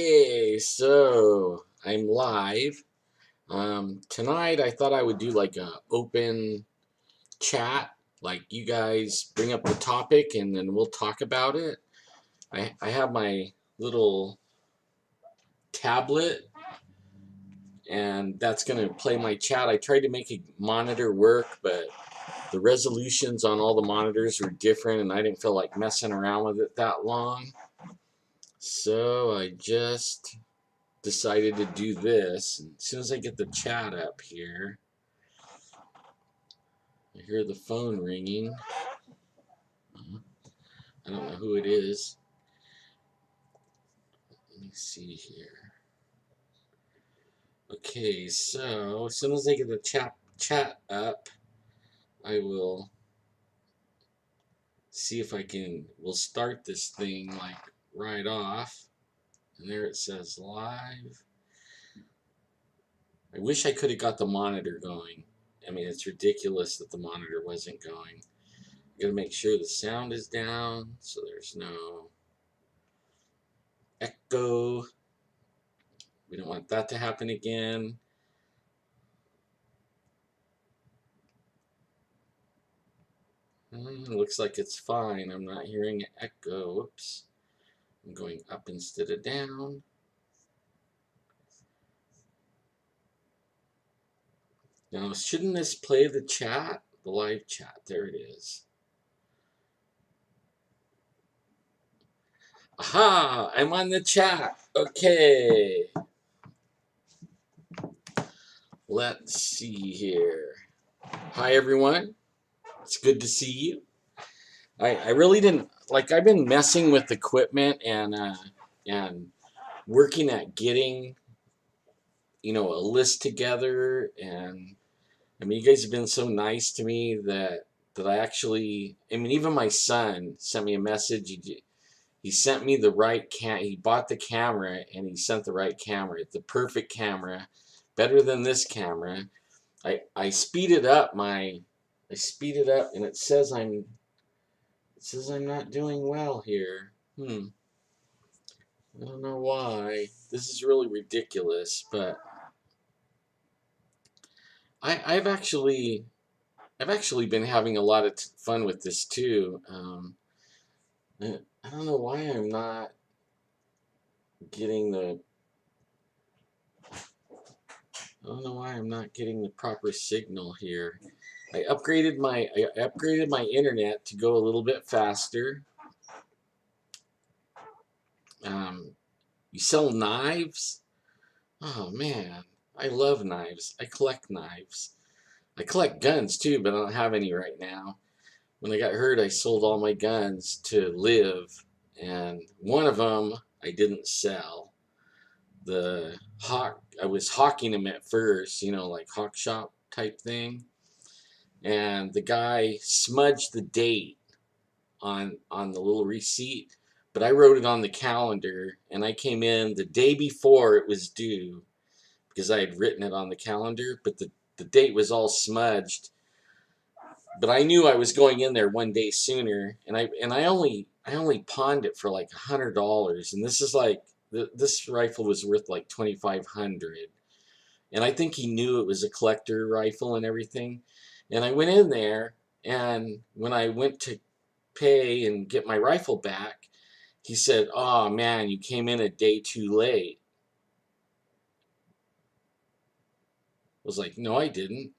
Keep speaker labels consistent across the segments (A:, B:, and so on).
A: Okay, so I'm live. Tonight I thought I would do like a open chat, like you guys bring up the topic and then we'll talk about it. I have my little tablet and that's gonna play my chat. I tried to make a monitor work, but the resolutions on all the monitors were different and I didn't feel like messing around with it that long. So I just decided to do this. And as soon as I get the chat up here, I hear the phone ringing. I don't know who it is. Let me see here. Okay, so as soon as I get the chat up, I will see if we'll start this thing like right off. And there it says live. I wish I could have got the monitor going. I mean, it's ridiculous that the monitor wasn't going. Gotta make sure the sound is down so there's no echo. We don't want that to happen again. Looks like it's fine. I'm not hearing an echo. Oops. I'm going up instead of down. Now, shouldn't this play the chat? The live chat. There it is. Aha! I'm on the chat. Okay. Let's see here. Hi, everyone. It's good to see you. I really didn't, like, I've been messing with equipment and working at getting, a list together. And I mean, you guys have been so nice to me that I actually, I mean, even my son sent me a message. He sent me the right he bought the camera and he sent the right camera, the perfect camera, better than this camera. I speeded up and it says I'm not doing well here. I don't know why. This is really ridiculous, but I've actually been having a lot of fun with this too. I don't know why I'm not getting the proper signal here. I upgraded my internet to go a little bit faster. You sell knives? Oh man, I love knives. I collect knives. I collect guns too, but I don't have any right now. When I got hurt, I sold all my guns to live, and one of them I didn't sell. I was hawking them at first, like hawk shop type thing, and the guy smudged the date on the little receipt, but I wrote it on the calendar, and I came in the day before it was due because I had written it on the calendar, but the date was all smudged. But I knew I was going in there one day sooner, and I only pawned it for like $100, and this is like this rifle was worth like $2,500, and I think he knew it was a collector rifle and everything. And I went in there, and when I went to pay and get my rifle back, he said, "Oh man, you came in a day too late." I was like, "No, I didn't."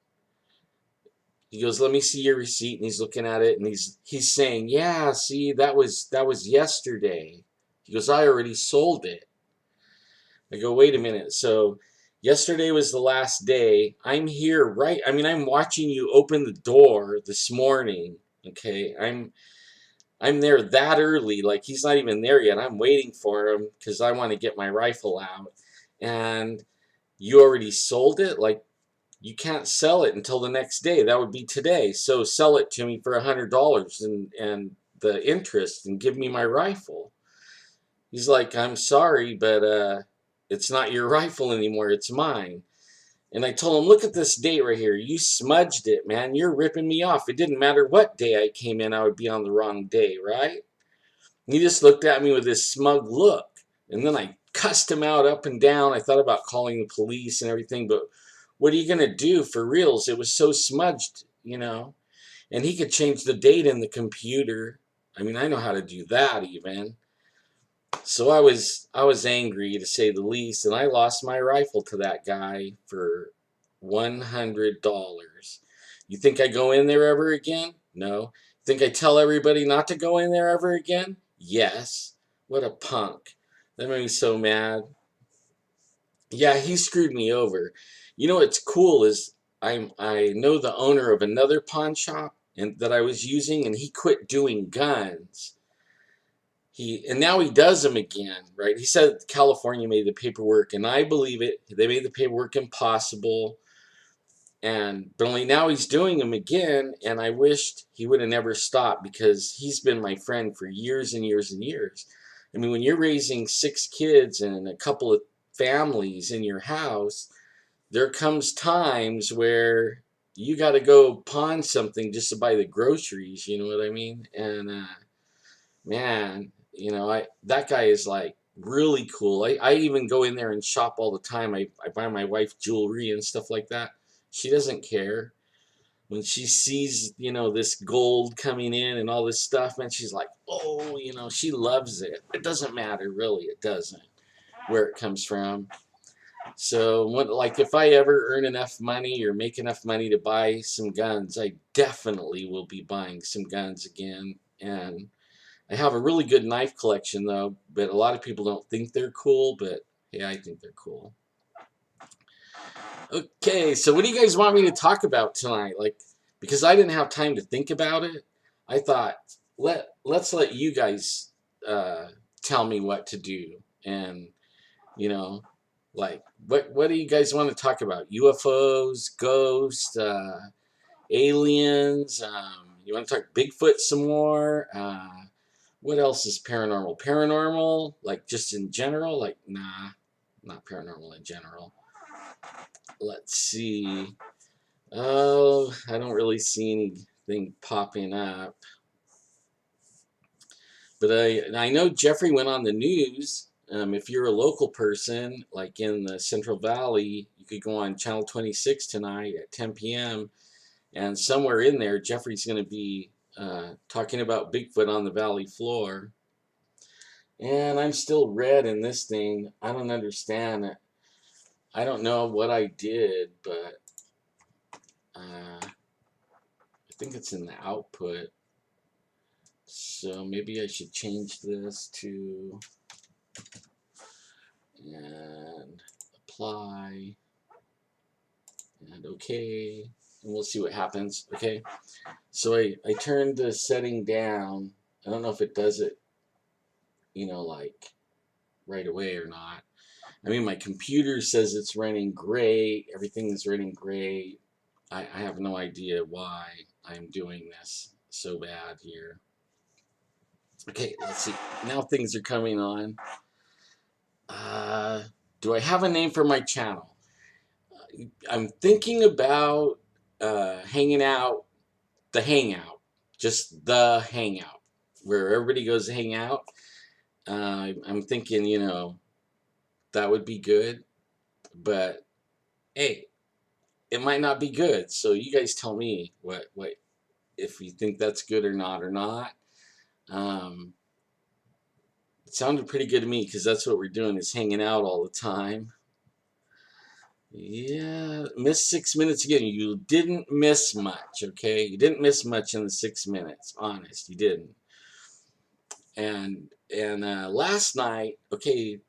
A: He goes, "Let me see your receipt," and he's looking at it, and he's saying, "Yeah, see, that was yesterday." He goes, "I already sold it." I go, "Wait a minute. So yesterday was the last day. I'm here, right? I mean, I'm watching you open the door this morning. Okay, I'm there that early. Like he's not even there yet. I'm waiting for him because I want to get my rifle out, and you already sold it. Like you can't sell it until the next day. That would be today. So sell it to me for $100 and the interest, and give me my rifle." He's like, "I'm sorry, but it's not your rifle anymore. It's mine." And I told him, "Look at this date right here. You smudged it, man. You're ripping me off. It didn't matter what day I came in. I would be on the wrong day, right?" And he just looked at me with this smug look. And then I cussed him out up and down. I thought about calling the police and everything, but what are you gonna do for reals? It was so smudged, you know. And he could change the date in the computer. I mean, I know how to do that even. So I was angry to say the least, and I lost my rifle to that guy for $100. You think I go in there ever again? No. Think I tell everybody not to go in there ever again? Yes. What a punk. That made me so mad. Yeah, he screwed me over. You know what's cool is I know the owner of another pawn shop and that I was using, and he quit doing guns. And now he does them again, right? He said California made the paperwork, and I believe it. They made the paperwork impossible, but only now he's doing them again. And I wished he would have never stopped, because he's been my friend for years and years and years. I mean, when you're raising 6 kids and a couple of families in your house, there comes times where you got to go pawn something just to buy the groceries. You know what I mean? And man, I that guy is like really cool. I even go in there and shop all the time. I buy my wife jewelry and stuff like that. She doesn't care. When she sees, this gold coming in and all this stuff, man, she's like, oh, she loves it. It doesn't matter, really. It doesn't, where it comes from. So, like, if I ever earn enough money or make enough money to buy some guns, I definitely will be buying some guns again. And I have a really good knife collection, though, but a lot of people don't think they're cool, but yeah, I think they're cool. Okay, so what do you guys want me to talk about tonight? Like, because I didn't have time to think about it, I thought let's let you guys tell me what to do, and you know, like what do you guys want to talk about? UFOs, ghosts, aliens. You want to talk Bigfoot some more? What else is paranormal? Paranormal, like just in general? Like, nah, not paranormal in general. Let's see. Oh, I don't really see anything popping up. But I know Jeffrey went on the news. If you're a local person, like in the Central Valley, you could go on Channel 26 tonight at 10 p.m. And somewhere in there, Jeffrey's going to be talking about Bigfoot on the valley floor. And I'm still red in this thing. I don't understand it. I don't know what I did, but I think it's in the output. So maybe I should change this to and apply and okay. And we'll see what happens. Okay. So I turned the setting down. I don't know if it does it, like right away or not. I mean, my computer says it's running great. Everything is running great. I have no idea why I'm doing this so bad here. Okay, let's see. Now things are coming on. Do I have a name for my channel? I'm thinking about hanging out, the hangout, just the hangout, where everybody goes to hang out. I'm thinking, that would be good, but hey, it might not be good. So you guys tell me what if you think that's good or not. Um, it sounded pretty good to me, because that's what we're doing, is hanging out all the time. Yeah, missed 6 minutes again. You didn't miss much, okay? You didn't miss much in the 6 minutes. Honest, you didn't. And last night, okay,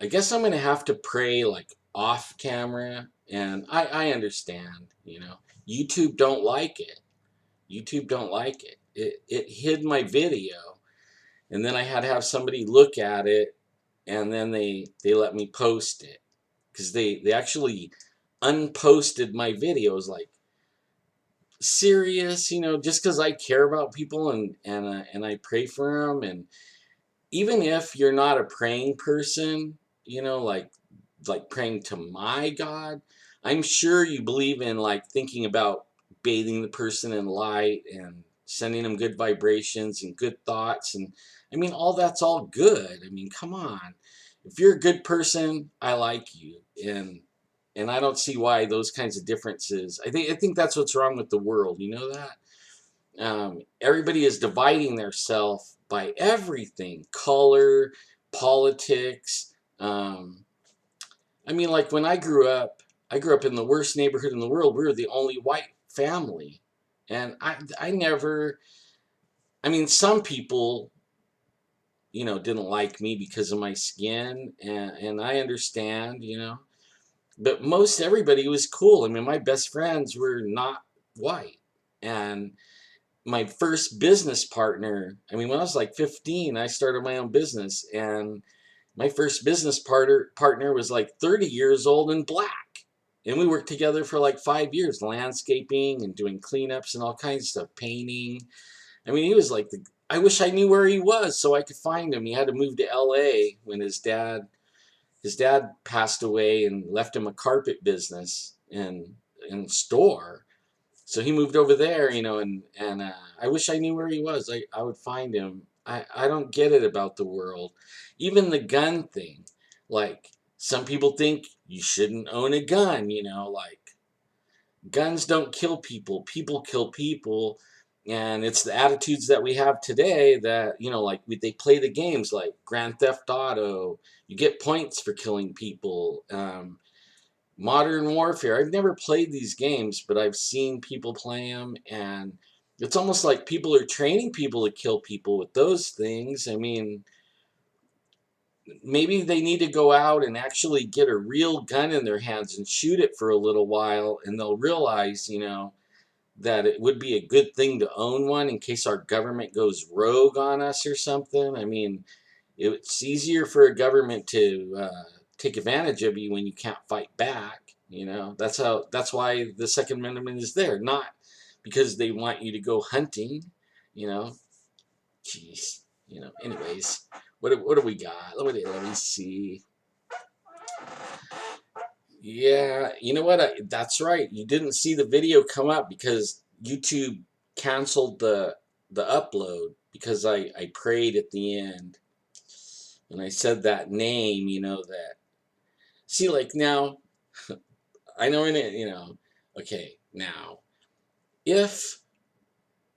A: I guess I'm gonna have to pray like off camera, and I understand, YouTube don't like it. YouTube don't like it. It hid my video, and then I had to have somebody look at it, and then they let me post it, because they actually unposted my videos. Like, serious, just because I care about people, and I pray for them. And even if you're not a praying person, like praying to my God, I'm sure you believe in, like, thinking about bathing the person in light and sending them good vibrations and good thoughts. And I mean, all that's all good. I mean, come on. if you're a good person, I like you, and I don't see why those kinds of differences. I think that's what's wrong with the world. You know that everybody is dividing themselves by everything, color, politics. I mean, like when I grew up in the worst neighborhood in the world. We were the only white family, and I never. I mean, some people, didn't like me because of my skin, and I understand, but most everybody was cool. I mean, my best friends were not white, and my first business partner, I mean, when I was like 15, I started my own business, and my first business partner was like 30 years old and black. And we worked together for like 5 years, landscaping and doing cleanups and all kinds of stuff, painting. I mean, he was like I wish I knew where he was so I could find him. He had to move to LA when his dad passed away and left him a carpet business and store. So he moved over there, and I wish I knew where he was. I would find him. I don't get it about the world. Even the gun thing. Like, some people think you shouldn't own a gun, like guns don't kill people. People kill people. And it's the attitudes that we have today that, like they play the games like Grand Theft Auto. You get points for killing people. Modern Warfare. I've never played these games, but I've seen people play them, and it's almost like people are training people to kill people with those things. I mean, maybe they need to go out and actually get a real gun in their hands and shoot it for a little while, and they'll realize, that it would be a good thing to own one in case our government goes rogue on us or something. I mean, it's easier for a government to take advantage of you when you can't fight back. That's why the Second Amendment is there, not because they want you to go hunting. You know, Jeez. Anyways, what do we got? Let me see. Yeah, you know what? That's right. You didn't see the video come up because YouTube canceled the upload because I prayed at the end and I said that name. That. See, like now, I know in it. Okay, now, if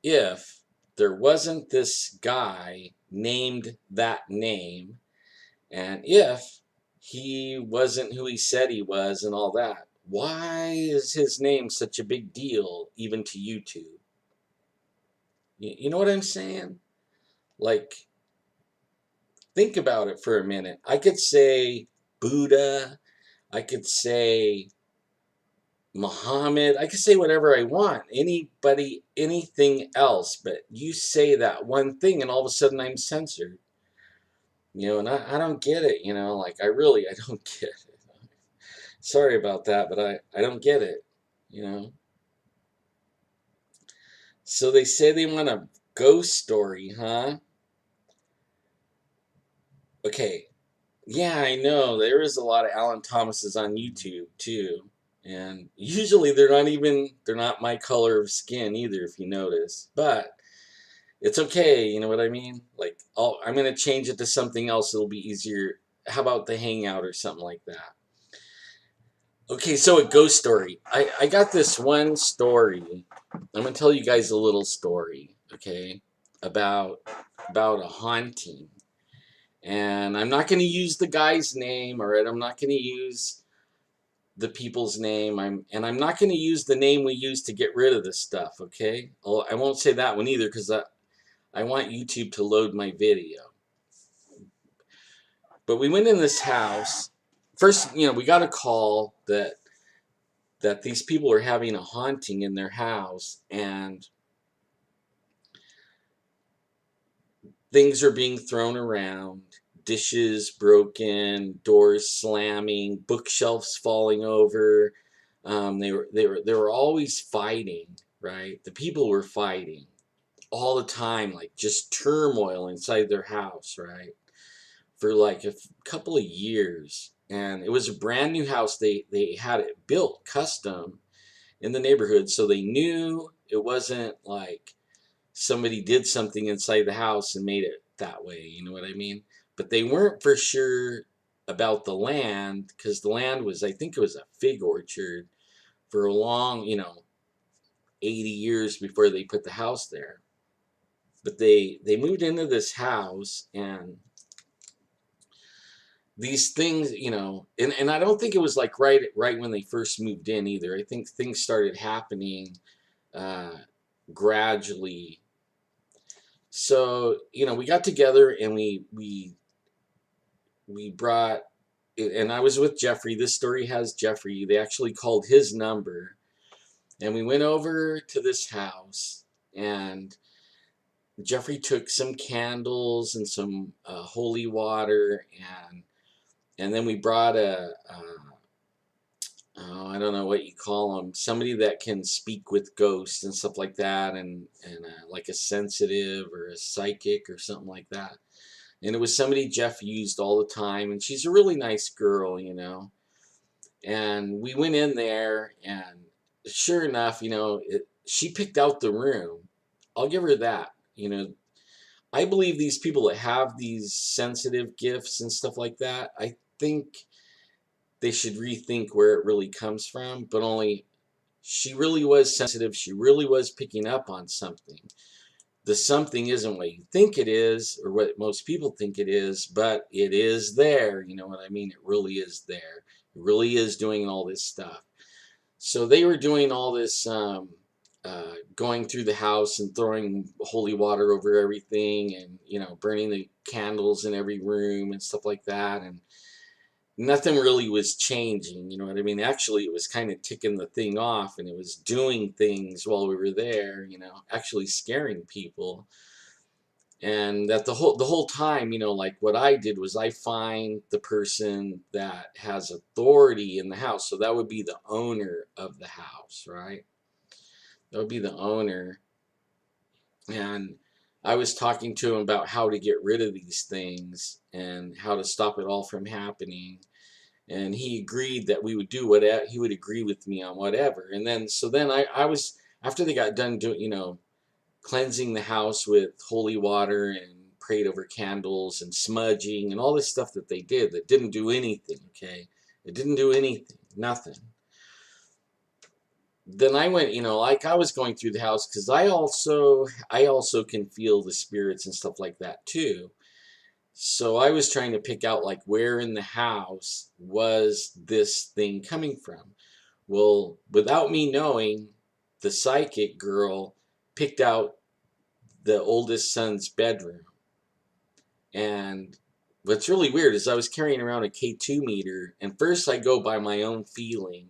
A: if there wasn't this guy named that name, and if he wasn't who he said he was and all that, why is his name such a big deal even to YouTube? You know what I'm saying? Like, think about it for a minute. I could say Buddha, I could say Muhammad, I could say whatever I want, anybody, anything else, but you say that one thing and all of a sudden I'm censored. And I don't get it, like I don't get it. Sorry about that, but I don't get it, you know. So they say they want a ghost story, huh? Okay, yeah, I know. There is a lot of Alan Thomases on YouTube too. And usually they're not my color of skin either, if you notice. But it's okay, you know what I mean? Like, I'm gonna change it to something else. It'll be easier. How about the Hangout or something like that? Okay, so a ghost story. I got this one story. I'm gonna tell you guys a little story, okay, about about a haunting. And I'm not gonna use the guy's name, all right? I'm not gonna use the people's name. I'm not gonna use the name we use to get rid of this stuff, okay? I won't say that one either because I want YouTube to load my video. But we went in this house. First, we got a call that these people are having a haunting in their house and things are being thrown around, dishes broken, doors slamming, bookshelves falling over. They were always fighting, right? The people were fighting all the time, like just turmoil inside their house, right? For like a couple of years. And it was a brand new house. They had it built custom in the neighborhood, so they knew it wasn't like somebody did something inside the house and made it that way. You know what I mean? But they weren't for sure. about the land, because the land was, I think it was a fig orchard for a long, 80 years before they put the house there. But they moved into this house, and these things, and I don't think it was like right when they first moved in either. I think things started happening uh, gradually. So we got together and we brought, and I was with Jeffrey. This story has Jeffrey. They actually called his number, and we went over to this house, and Jeffrey took some candles and some holy water, and then we brought oh, I don't know what you call them, somebody that can speak with ghosts and stuff like that, and like a sensitive or a psychic or something like that. And it was somebody Jeff used all the time, and she's a really nice girl. And we went in there, and sure enough, she picked out the room. I'll give her that. I believe these people that have these sensitive gifts and stuff like that, I think they should rethink where it really comes from. But only she really was sensitive. She really was picking up on something. The something isn't what you think it is or what most people think it is, but it is there. You know what I mean? It really is there. It really is doing all this stuff. So they were doing all this, going through the house and throwing holy water over everything, and burning the candles in every room and stuff like that. And nothing really was changing. You know what I mean? Actually, it was kind of ticking the thing off, and it was doing things while we were there. Actually scaring people. And that the whole time, like what I did was I find the person that has authority in the house. So that would be the owner of the house, right? That would be the owner. And I was talking to him about how to get rid of these things and how to stop it all from happening. And he agreed that we would do whatever. He would agree with me on whatever. And then I was, after they got done doing, cleansing the house with holy water and prayed over candles and smudging and all this stuff that they did that didn't do anything, okay? It didn't do anything, nothing. Then I went, like I was going through the house, because I also can feel the spirits and stuff like that too. So I was trying to pick out like where in the house was this thing coming from. Well, without me knowing, the psychic girl picked out the oldest son's bedroom. And what's really weird is I was carrying around a K2 meter, and first I go by my own feeling.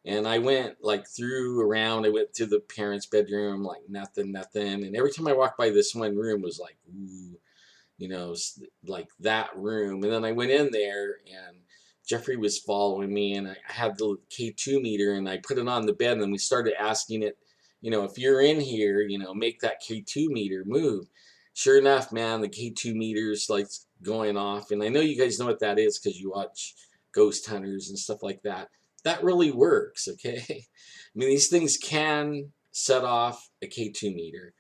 A: And I went like through around, I went to the parents' bedroom, like nothing, nothing. And every time I walked by this one room was like, ooh, like that room. And then I went in there, and Jeffrey was following me, and I had the K2 meter, and I put it on the bed, and then we started asking it, if you're in here, make that K2 meter move. Sure enough, man, the K2 meter's like going off. And I know you guys know what that is because you watch Ghost Hunters and stuff like that. That really works, okay? I mean, these things can set off a K2 meter.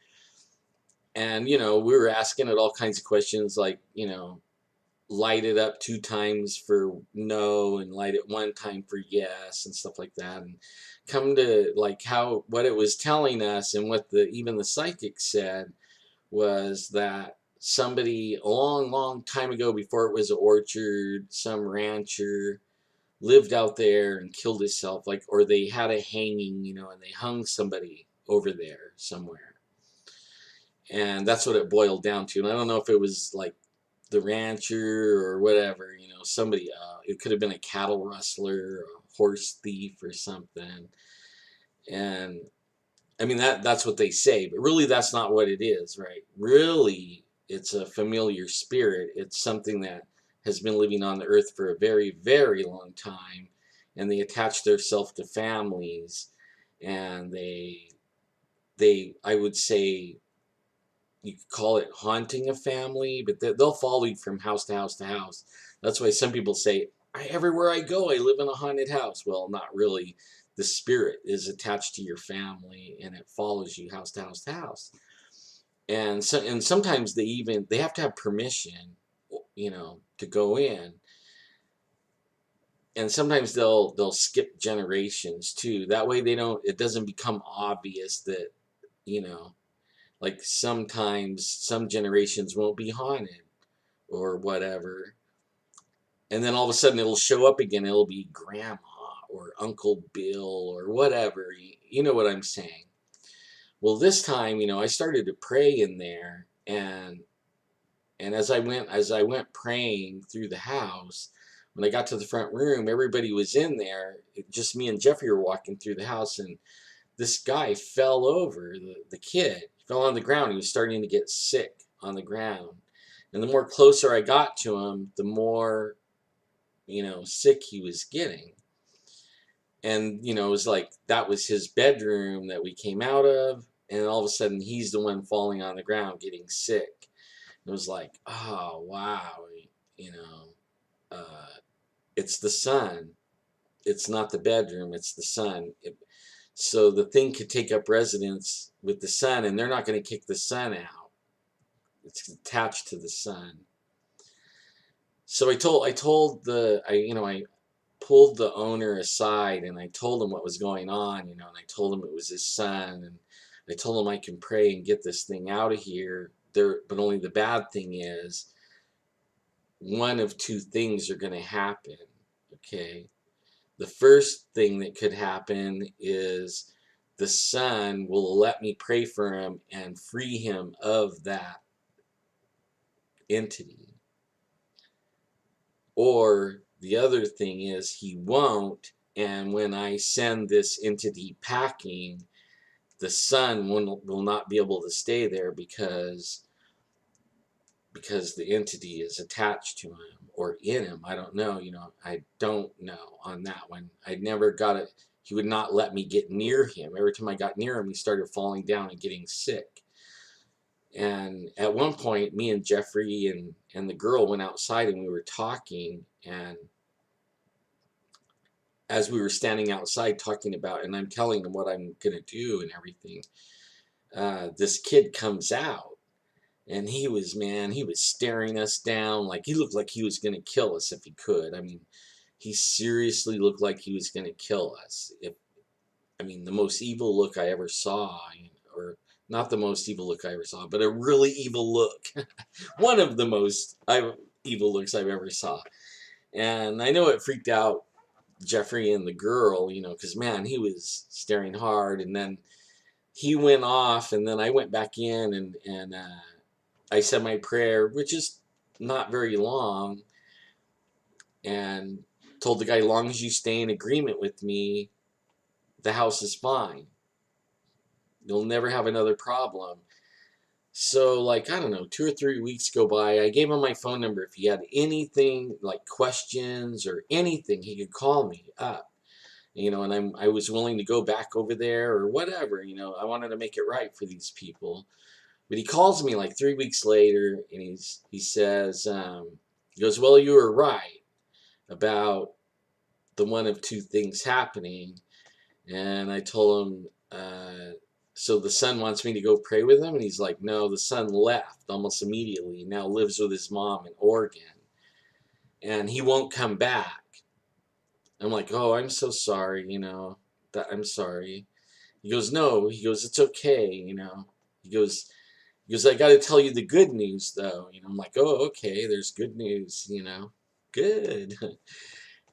A: And, we were asking it all kinds of questions like, light it up 2 times for no and light it 1 time for yes and stuff like that. And come to like what it was telling us, and what even the psychic said, was that somebody a long, long time ago, before it was an orchard, some rancher lived out there and killed himself, like, or they had a hanging, and they hung somebody over there somewhere. And that's what it boiled down to. And I don't know if it was like the rancher or whatever, somebody, it could have been a cattle rustler or a horse thief or something. And I mean, that's what they say, but really that's not what it is, right? Really, it's a familiar spirit. It's something that has been living on the earth for a very, very long time, and they attach themselves to families, and I would say, you could call it haunting a family, but they'll follow you from house to house to house. That's why some people say, everywhere I go, I live in a haunted house. Well, not really. The spirit is attached to your family, and it follows you house to house to house. And sometimes they have to have permission, to go in. and sometimes they'll skip generations too. That way it doesn't become obvious that, you know, like sometimes some generations won't be haunted or whatever. And then all of a sudden it'll show up again. It'll be grandma or Uncle Bill or whatever. You know what I'm saying? Well, this time, I started to pray in there, and as I went praying through the house, when I got to the front room, everybody was in there. Just me and Jeffrey were walking through the house, and this guy fell over. The kid fell on the ground. He was starting to get sick on the ground, and the more closer I got to him, the more sick he was getting. And it was like that was his bedroom that we came out of, and all of a sudden he's the one falling on the ground getting sick. It was like, oh wow, you know, it's the sun. It's not the bedroom. It's the sun. So the thing could take up residence with the sun, and they're not going to kick the sun out. It's attached to the sun. So I pulled the owner aside, and I told him what was going on, and I told him it was his son, and I told him I can pray and get this thing out of here. But only the bad thing is, one of two things are going to happen. Okay, the first thing that could happen is the son will let me pray for him and free him of that entity. Or the other thing is he won't, and when I send this entity packing, the son will not be able to stay there because the entity is attached to him or in him. I don't know. I don't know on that one. I never got it. He would not let me get near him. Every time I got near him, he started falling down and getting sick. And at one point, me and Jeffrey and the girl went outside, and we were talking, and as we were standing outside talking about, and I'm telling him what I'm going to do and everything, this kid comes out, and he was staring us down. Like, he looked like he was going to kill us if he could. I mean, he seriously looked like he was going to kill us. The most evil look I ever saw, or not the most evil look I ever saw, but a really evil look. One of the most evil looks I've ever saw. And I know it freaked out Jeffrey and the girl, because, man, he was staring hard. And then he went off, and then I went back in, and I said my prayer, which is not very long, and told the guy, as long as you stay in agreement with me, the house is fine. You'll never have another problem. So, like, I don't know, 2 or 3 weeks go by. I gave him my phone number. If he had anything, like questions or anything, he could call me up. And I was willing to go back over there or whatever. I wanted to make it right for these people. But he calls me like 3 weeks later, and he says, he goes, well, you were right about the one of two things happening. And I told him, so the son wants me to go pray with him? And he's like, no, the son left almost immediately. He now lives with his mom in Oregon, and he won't come back. I'm like, oh, I'm so sorry, I'm sorry. He goes, no, he goes, it's okay, He goes, I got to tell you the good news, though. I'm like, oh, okay, there's good news, good.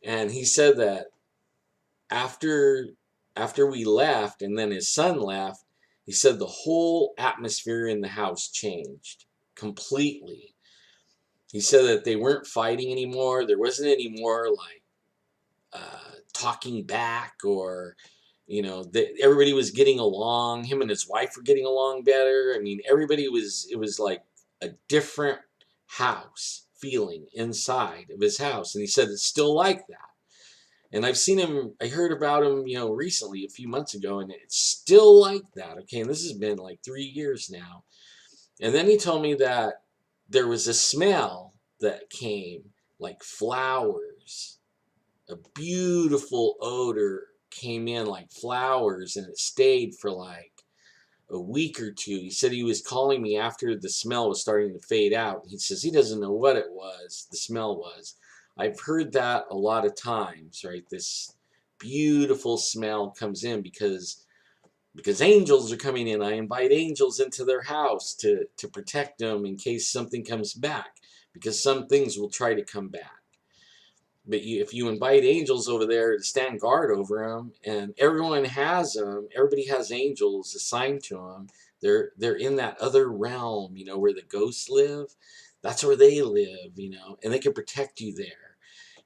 A: And he said that after we left, and then his son left, he said the whole atmosphere in the house changed completely. He said that they weren't fighting anymore. There wasn't any more like talking back, or that everybody was getting along. Him and his wife were getting along better. It was like a different house feeling inside of his house. And he said it's still like that. And I heard about him, recently, a few months ago, and it's still like that. Okay, and this has been like 3 years now. And then he told me that there was a smell that came, like flowers. A beautiful odor came in like flowers, and it stayed for like a week or two. He said he was calling me after the smell was starting to fade out. He says he doesn't know what it was, the smell was. I've heard that a lot of times, right? This beautiful smell comes in because angels are coming in. I invite angels into their house to protect them in case something comes back, because some things will try to come back. But if you invite angels over there to stand guard over them, and everyone has them, everybody has angels assigned to them. They're in that other realm, where the ghosts live. That's where they live, and they can protect you there,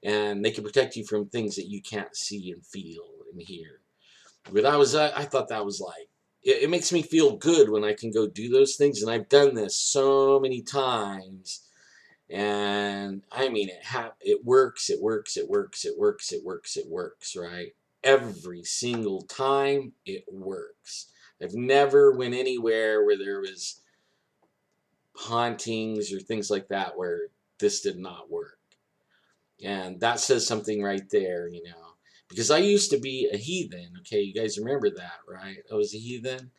A: and they can protect you from things that you can't see and feel and hear. But I thought that was like, it makes me feel good when I can go do those things, and I've done this so many times. And I mean, it works, it works, it works, it works, it works, it works, right? Every single time it works. I've never went anywhere where there was hauntings or things like that where this did not work. And that says something right there, because I used to be a heathen. Okay, you guys remember that, right? I was a heathen,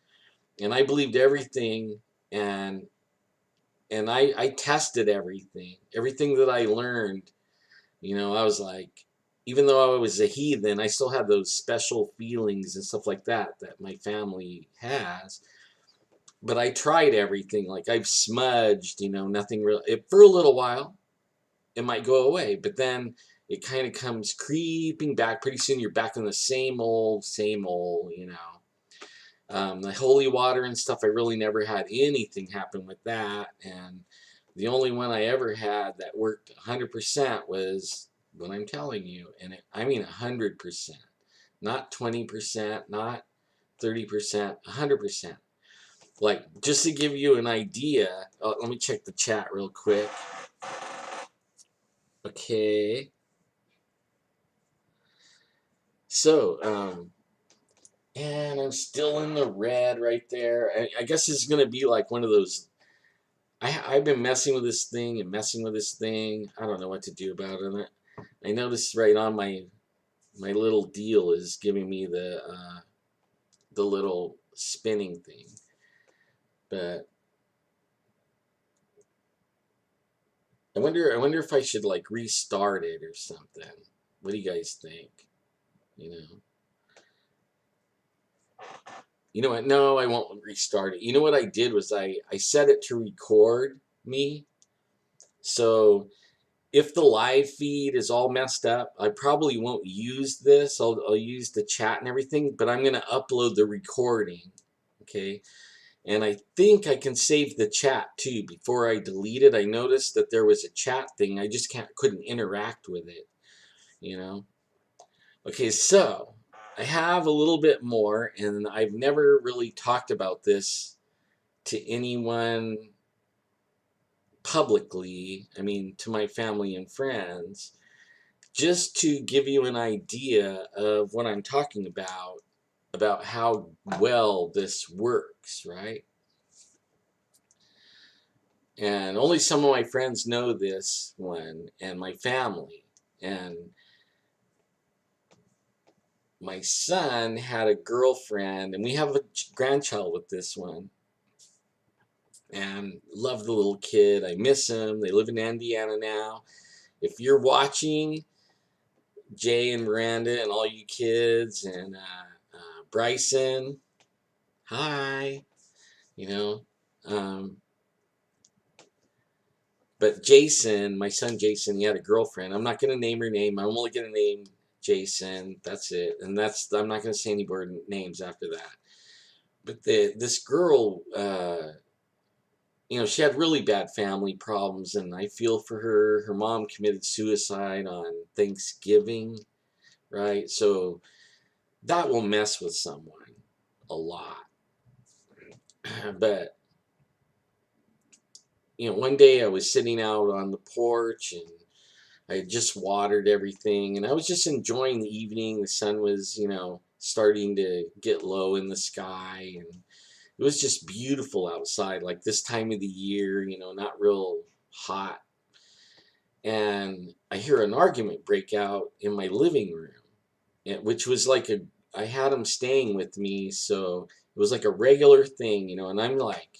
A: and I believed everything, and I tested everything that I learned. I was like, even though I was a heathen, I still had those special feelings and stuff like that my family has. But I tried everything. Like I've smudged, nothing real. For a little while, it might go away, but then it kind of comes creeping back. Pretty soon, you're back in the same old, same old. The holy water and stuff, I really never had anything happen with that. And the only one I ever had that worked 100% was what I'm telling you. And I mean 100%. Not 20%, not 30%, 100%. Like, just to give you an idea, let me check the chat real quick. Okay. So, and I'm still in the red right there. I guess it's going to be like one of those. I've been messing with this thing and messing with this thing. I don't know what to do about it. I noticed right on my little deal is giving me the little spinning thing. But I wonder if I should like restart it or something. What do you guys think? You know. You know what? No, I won't restart it. You know what I did was I set it to record me. So if the live feed is all messed up, I probably won't use this. I'll use the chat and everything, but I'm going to upload the recording. Okay. And I think I can save the chat too. Before I delete it, I noticed that there was a chat thing. I just couldn't interact with it, you know. Okay, so I have a little bit more, and I've never really talked about this to anyone publicly. I mean, to my family and friends, just to give you an idea of what I'm talking about how well this works, right? And only some of my friends know this one, and my family. And my son had a girlfriend, and we have a grandchild with this one. And love the little kid. I miss him. They live in Indiana now. If you're watching, Jay and Miranda and all you kids and Bryson, hi. You know, um, but Jason, my son Jason, he had a girlfriend. I'm not going to name her name. I'm only going to name Jason. That's it. And I'm not going to say any more names after that. But this girl, she had really bad family problems, and I feel for her. Her mom committed suicide on Thanksgiving, right? So that will mess with someone a lot. But one day I was sitting out on the porch, and I had just watered everything, and I was just enjoying the evening. The sun was, starting to get low in the sky, and it was just beautiful outside, like this time of the year, not real hot. And I hear an argument break out in my living room, which was like I had him staying with me, so it was like a regular thing, and I'm like,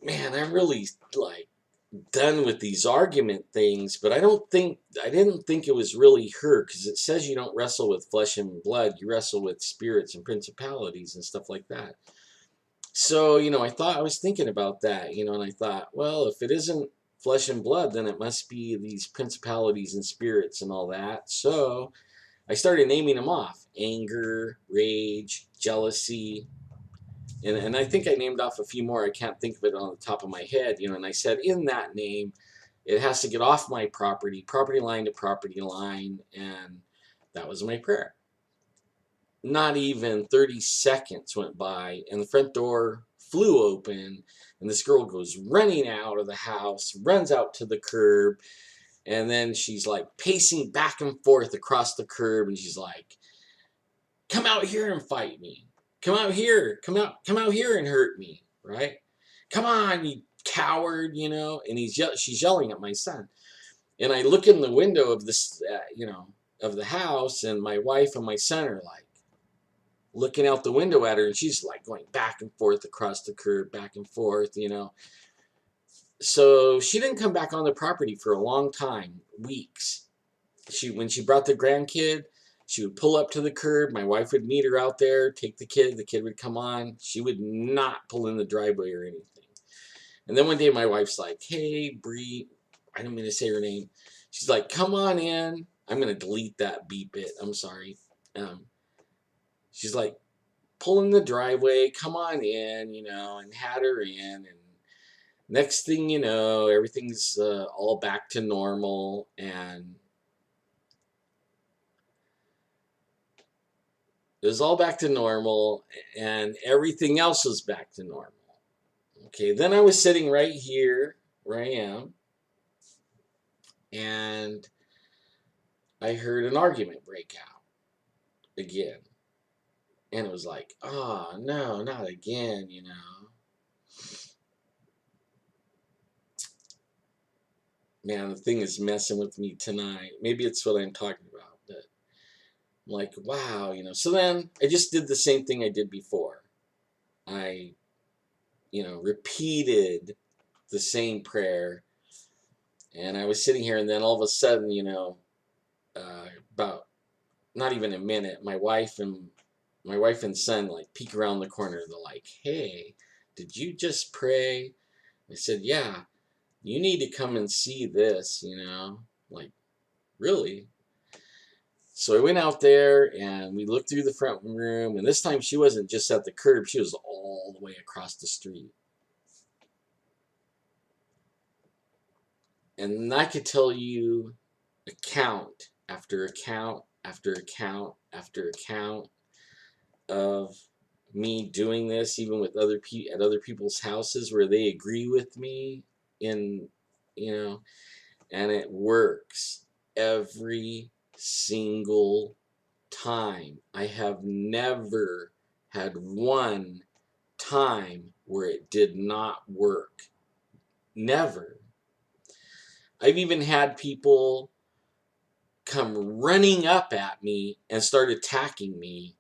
A: man, I'm really like done with these argument things, but I didn't think it was really her, because it says you don't wrestle with flesh and blood, you wrestle with spirits and principalities and stuff like that. So, I was thinking about that, and I thought, well, if it isn't flesh and blood, then it must be these principalities and spirits and all that. So I started naming them off: anger, rage, jealousy. And I think I named off a few more. I can't think of it on the top of my head, and I said, in that name, it has to get off my property line to property line. And that was my prayer. Not even 30 seconds went by, and the front door flew open, and this girl goes running out of the house, runs out to the curb, and then she's like pacing back and forth across the curb, and she's like, come out here and fight me. Come out here. Come out here and hurt me, right? Come on, you coward, and she's yelling at my son. And I look in the window of this, of the house, and my wife and my son are like looking out the window at her, and she's like going back and forth across the curb, back and forth. So she didn't come back on the property for a long time, weeks. When she brought the grandkid, she would pull up to the curb. My wife would meet her out there, take the kid. The kid would come on. She would not pull in the driveway or anything. And then one day my wife's like, hey, Bree, I don't mean to say her name. She's like, come on in. I'm going to delete that beep bit. I'm sorry. She's like, pull in the driveway, come on in, and had her in. And next thing you know, everything's all back to normal. And it was all back to normal, and everything else was back to normal. Okay, then I was sitting right here, where I am, and I heard an argument break out again. And it was like, oh, no, not again, Man, the thing is messing with me tonight. Maybe it's what I'm talking about, but I'm like, wow, So then I just did the same thing I did before. I, repeated the same prayer. And I was sitting here, and then all of a sudden, about not even a minute, my wife and son like peek around the corner. They're like, hey, did you just pray? I said, yeah, you need to come and see this, like, really? So I went out there, and we looked through the front room, and this time she wasn't just at the curb, she was all the way across the street. And I could tell you account after account after account after account of me doing this, even with at other people's houses where they agree with me in, and it works every single time. I have never had one time where it did not work. Never. I've even had people come running up at me and start attacking me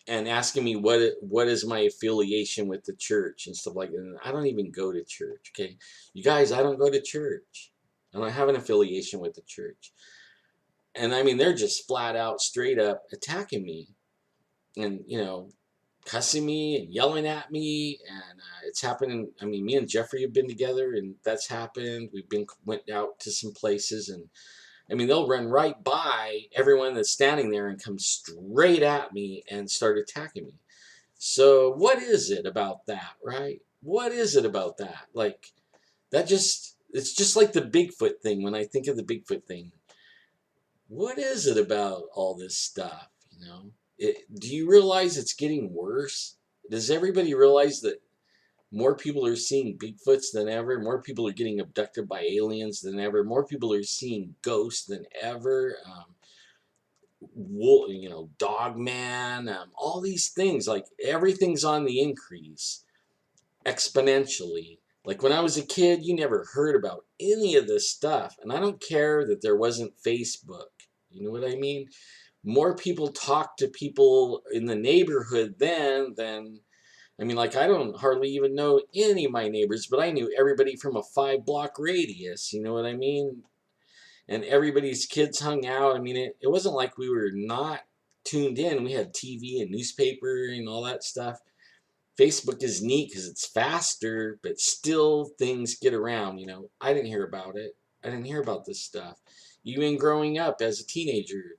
A: and asking me what is my affiliation with the church and stuff like that. And I don't even go to church, okay? You guys, I don't go to church. I don't have an affiliation with the church. And I mean, they're just flat out, straight up attacking me and, cussing me and yelling at me. And it's happened. I mean, me and Jeffrey have been together, and that's happened. Went out to some places, and I mean, they'll run right by everyone that's standing there and come straight at me and start attacking me. So what is it about that, right? What is it about that? Like, it's just like the Bigfoot thing. When I think of the Bigfoot thing, what is it about all this stuff, do you realize it's getting worse? Does everybody realize that more people are seeing Bigfoots than ever? More people are getting abducted by aliens than ever. More people are seeing ghosts than ever. Dogman, all these things. Like, everything's on the increase exponentially. Like, when I was a kid, you never heard about any of this stuff. And I don't care that there wasn't Facebook. You know what I mean? More people talk to people in the neighborhood then than I mean, like, I don't hardly even know any of my neighbors, but I knew everybody from a 5 block radius, you know what I mean? And everybody's kids hung out. I mean, it wasn't like we were not tuned in. We had TV and newspaper and all that stuff. Facebook is neat because it's faster, but still things get around, you know. I didn't hear about it. I didn't hear about this stuff. Even growing up as a teenager,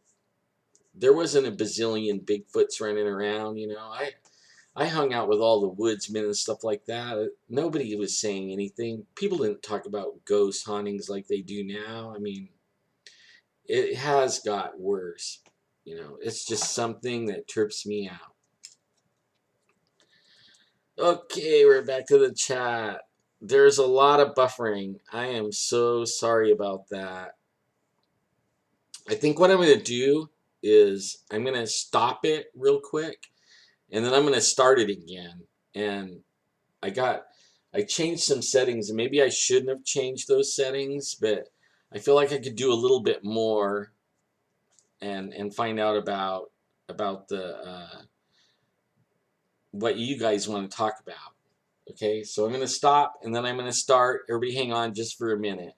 A: there wasn't a bazillion Bigfoots running around, you know. I hung out with all the woodsmen and stuff like that. Nobody was saying anything. People didn't talk about ghost hauntings like they do now. I mean, it has got worse. You know, it's just something that trips me out. Okay, we're back to the chat. There's a lot of buffering. I am so sorry about that. I think what I'm going to do is I'm going to stop it real quick and then I'm going to start it again. And I changed some settings and maybe I shouldn't have changed those settings, but I feel like I could do a little bit more and find out about the what you guys want to talk about. Okay, so I'm going to stop and then I'm going to start. Everybody hang on just for a minute.